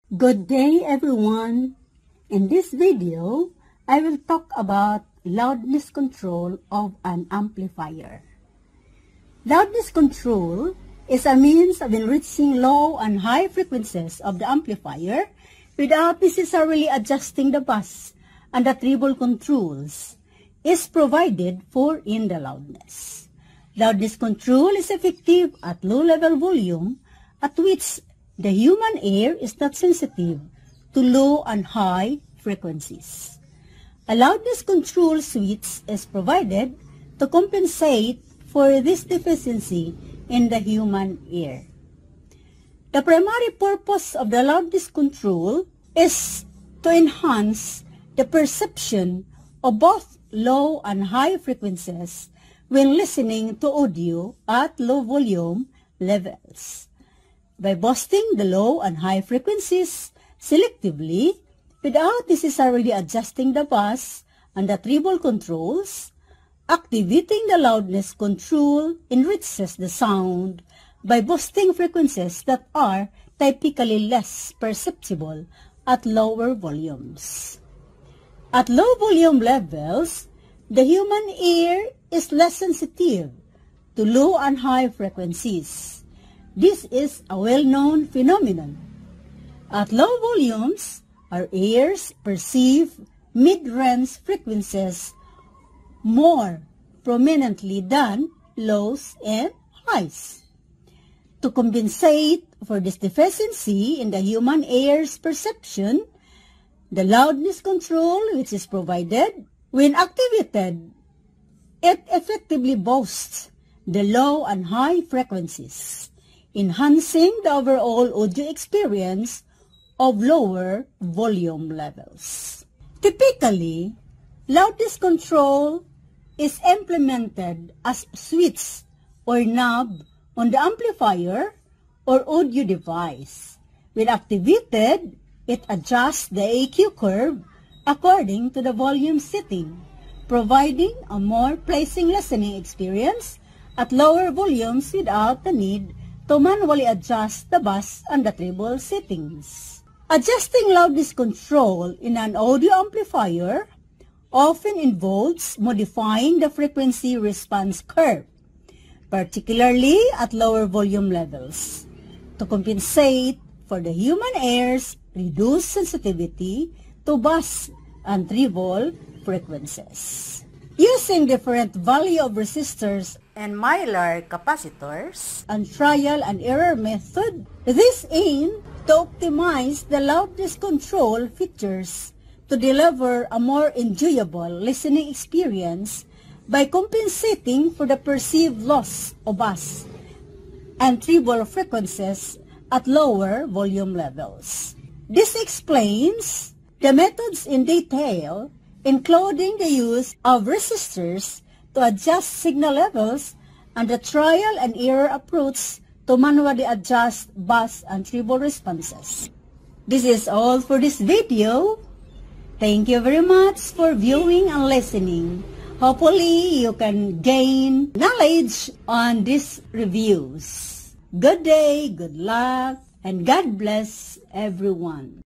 Good day everyone. In this video, I will talk about loudness control of an amplifier. Loudness control is a means of enriching low and high frequencies of the amplifier without necessarily adjusting the bass and the treble controls is provided for in the loudness. Loudness control is effective at low-level volume at which the human ear is not sensitive to low and high frequencies. A loudness control switch is provided to compensate for this deficiency in the human ear. The primary purpose of the loudness control is to enhance the perception of both low and high frequencies when listening to audio at low volume levels. By boosting the low and high frequencies selectively without necessarily adjusting the bass and the treble controls, activating the loudness control enriches the sound by boosting frequencies that are typically less perceptible at lower volumes. At low volume levels, the human ear is less sensitive to low and high frequencies. This is a well-known phenomenon. At low volumes, our ears perceive mid-range frequencies more prominently than lows and highs. To compensate for this deficiency in the human ear's perception, the loudness control which is provided, when activated, it effectively boosts the low and high frequencies, enhancing the overall audio experience of lower volume levels. Typically, loudness control is implemented as a switch or knob on the amplifier or audio device. When activated, it adjusts the EQ curve according to the volume setting, providing a more pleasing listening experience at lower volumes without the need to manually adjust the bass and the treble settings. Adjusting loudness control in an audio amplifier often involves modifying the frequency response curve, particularly at lower volume levels, to compensate for the human ear's reduced sensitivity to bass and treble frequencies. Using different value of resistors and mylar capacitors and trial and error method, this aim to optimize the loudness control features to deliver a more enjoyable listening experience by compensating for the perceived loss of bass and treble frequencies at lower volume levels. This explains the methods in detail, including the use of resistors to adjust signal levels and the trial and error approach to manually adjust bass and treble responses. This is all for this video. Thank you very much for viewing and listening. Hopefully, you can gain knowledge on these reviews. Good day, good luck, and God bless everyone.